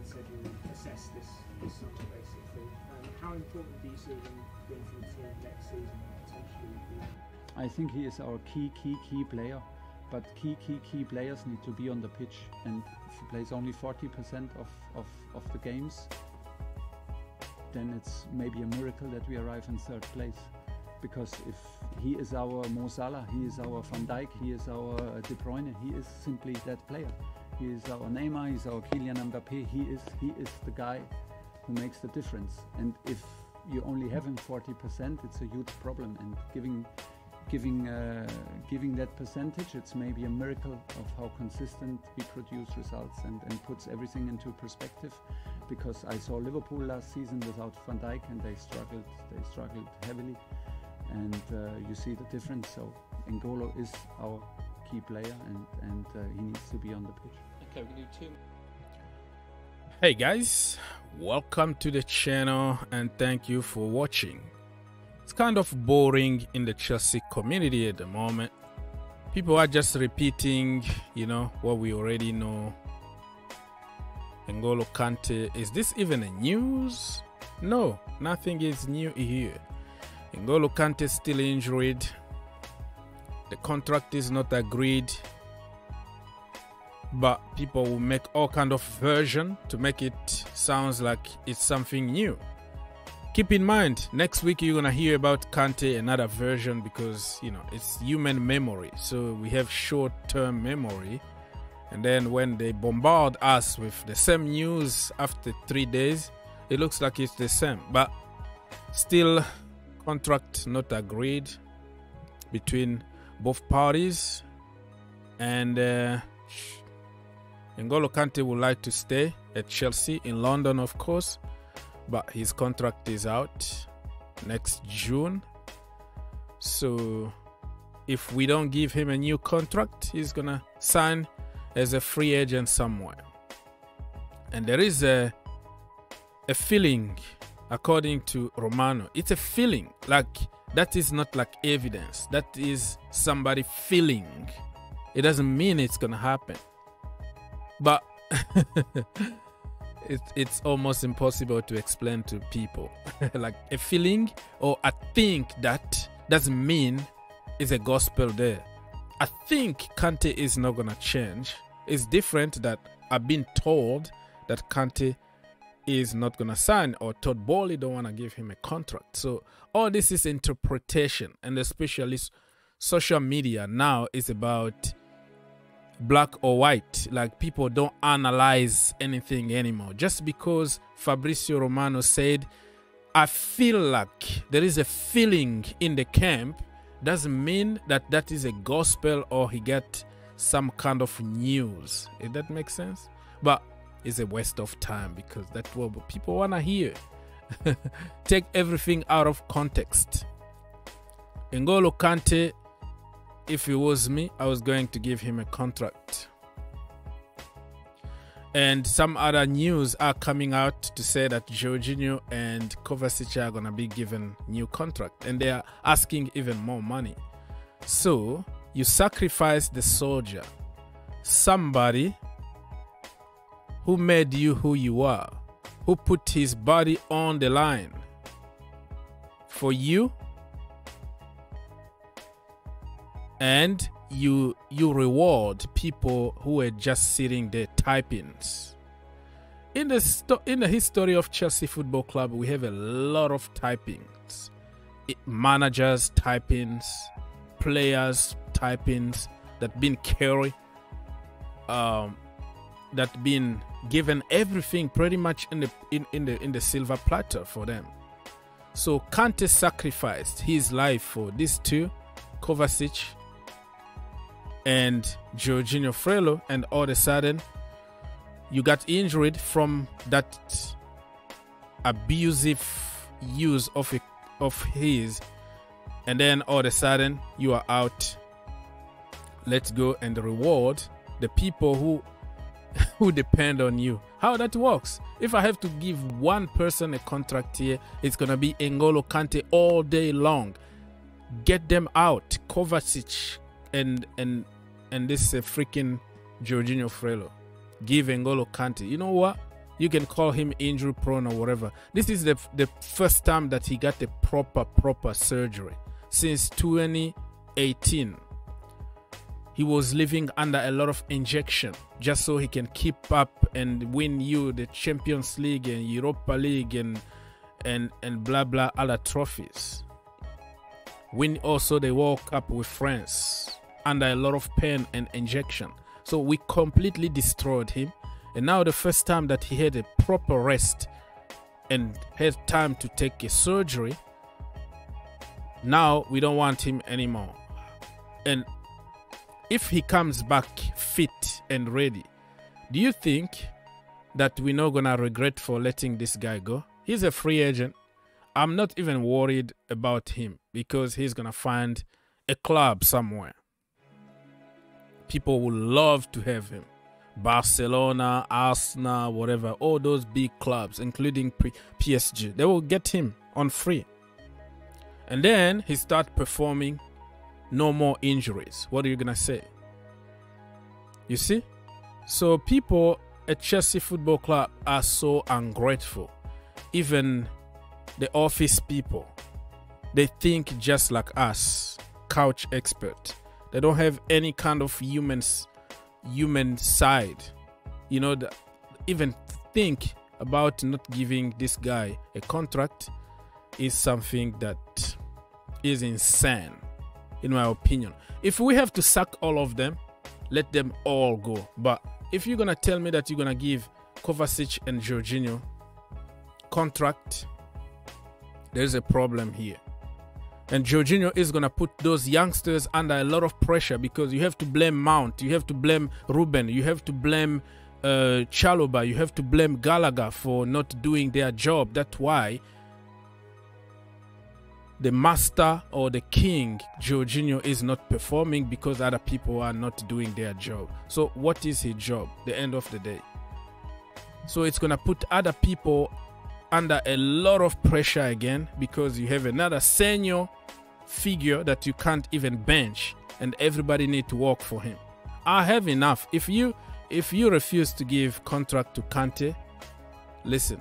and said you'll assess this summer, basically. How important do you see him being for the team next season and potentially? I think he is our key player, but key players need to be on the pitch, and if he plays only 40% of the games, then it's maybe a miracle that we arrive in third place. Because if he is our Mo Salah, he is our Van Dijk, he is our De Bruyne, he is simply that player. He is our Neymar, he is our Kylian Mbappé, he is the guy who makes the difference. And if you only have him 40%, it's a huge problem. And giving that percentage, it's maybe a miracle of how consistent we produce results and puts everything into perspective. Because I saw Liverpool last season without Van Dijk, and they struggled heavily. And you see the difference. So N'Golo is our key player, and he needs to be on the pitch. Okay, we do two. Hey guys, welcome to the channel and thank you for watching. It's kind of boring in the Chelsea community at the moment. People are just repeating, you know, what we already know. N'Golo Kante, is this even a news? No, nothing is new here. N'Golo Kante is still injured. The contract is not agreed. But people will make all kind of version to make it sounds like it's something new. Keep in mind, next week you're gonna hear about Kante, another version, because you know it's human memory. So we have short-term memory, and then when they bombard us with the same news after 3 days, it looks like it's the same. But still, contract not agreed between both parties, and N'Golo Kante would like to stay at Chelsea in London, of course, but his contract is out next June. So if we don't give him a new contract, he's gonna sign as a free agent somewhere. And there is a feeling, according to Romano, it's a feeling, like that is not like evidence, that is somebody feeling. It doesn't mean it's gonna happen. But it's almost impossible to explain to people. Like a feeling or I think that doesn't mean it's a gospel there. I think Kante is not going to change. It's different that I've been told that Kante is not going to sign, or Todd Boehly don't want to give him a contract. So all this is interpretation, and especially social media now is about black or white. Like people don't analyze anything anymore. Just because Fabrizio Romano said, I feel like there is a feeling in the camp, doesn't mean that that is a gospel or he got some kind of news. If that makes sense. But it's a waste of time, because that's what people want to hear. Take everything out of context. N'Golo Kante, if it was me, I was going to give him a contract. And some other news are coming out to say that Jorginho and Kovacic are going to be given new contract, and they are asking even more money. So you sacrifice the soldier, somebody who made you who you are, who put his body on the line for you, and you reward people who are just sitting there typing. In the history of Chelsea Football Club, we have a lot of typings. Managers typings, players typings that been carried, that been given everything pretty much in the silver platter for them. So Kante sacrificed his life for these two, Kovacic and Jorginho Frello, and all of a sudden you got injured from that abusive use of his, and then all of a sudden you are out. Let's go and reward the people who depend on you. How that works? If I have to give one person a contract here, it's gonna be N'Golo Kante all day long. Get them out, Kovacic and this freaking Jorginho Frello. Give N'Golo Kante. You know what? You can call him injury prone or whatever. This is the first time that he got a proper surgery since 2018. He was living under a lot of injection just so he can keep up and win you the Champions League and Europa League and blah blah other trophies. Win also the World Cup with France under a lot of pain and injection. So we completely destroyed him. And now the first time that he had a proper rest and had time to take a surgery, now we don't want him anymore. And if he comes back fit and ready, do you think that we're not gonna regret for letting this guy go? He's a free agent. I'm not even worried about him because he's gonna find a club somewhere. People will love to have him. Barcelona, Arsenal, whatever, all those big clubs, including PSG, they will get him on free. And then he start performing, no more injuries. What are you gonna say? You see? So people at Chelsea Football Club are so ungrateful. Even the office people, they think just like us, couch expert. They don't have any kind of human side. You know, even think about not giving this guy a contract is something that is insane, in my opinion. If we have to sack all of them, let them all go. But if you're gonna tell me that you're gonna give Kovacic and Jorginho contract, there's a problem here. And Jorginho is going to put those youngsters under a lot of pressure because you have to blame Mount, you have to blame Ruben, you have to blame Chalobah, you have to blame Gallagher for not doing their job. That's why the master or the king, Jorginho, is not performing because other people are not doing their job. So what is his job at the end of the day? So it's going to put other people under a lot of pressure again because you have another senior figure that you can't even bench and everybody need to work for him. I have enough. If you refuse to give contract to Kante, listen,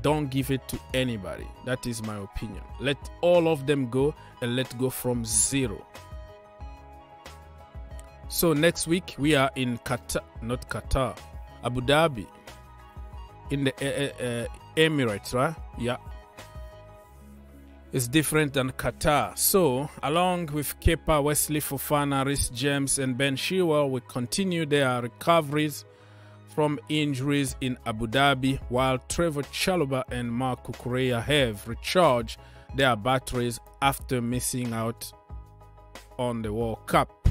don't give it to anybody. That is my opinion. Let all of them go and let go from zero. So next week we are in Qatar, Abu Dhabi, in the Emirates, right? Yeah. It's different than Qatar. So, along with Kepa, Wesley Fofana, Reece James, and Ben Chilwell, we continue their recoveries from injuries in Abu Dhabi, while Trevoh Chalobah and Marc Cucurella have recharged their batteries after missing out on the World Cup.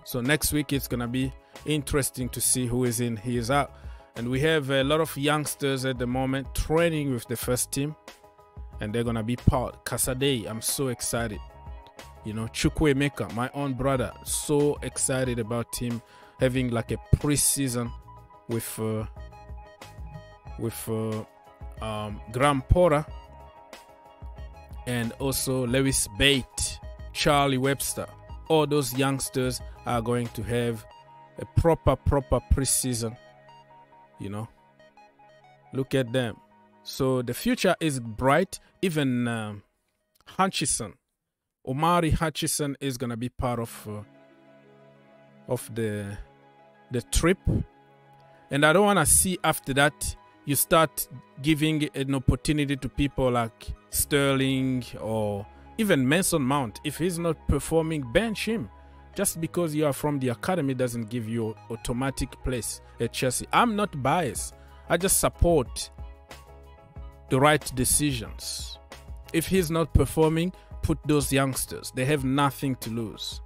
So next week it's gonna be interesting to see who is in, who is out. And we have a lot of youngsters at the moment training with the first team. And they're going to be part. Casadei, I'm so excited. You know, Chukwuemeka, my own brother, so excited about him having like a pre-season with Graham Porter. And also Lewis Bate, Charlie Webster. All those youngsters are going to have a proper pre-season. You know, look at them. So the future is bright. Even Hutchison, Omari Hutchison, is gonna be part of the trip. And I don't want to see after that you start giving an opportunity to people like Sterling or even Mason Mount. If he's not performing, bench him. Just because you are from the academy doesn't give you automatic place at Chelsea. I'm not biased. I just support the right decisions. If he's not performing, put those youngsters. They have nothing to lose.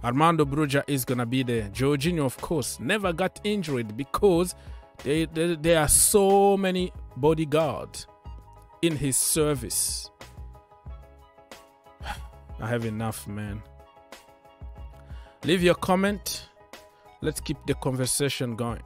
Armando Broja is going to be there. Jorginho, of course, never got injured because there are so many bodyguards in his service. I have enough, man. Leave your comment. Let's keep the conversation going.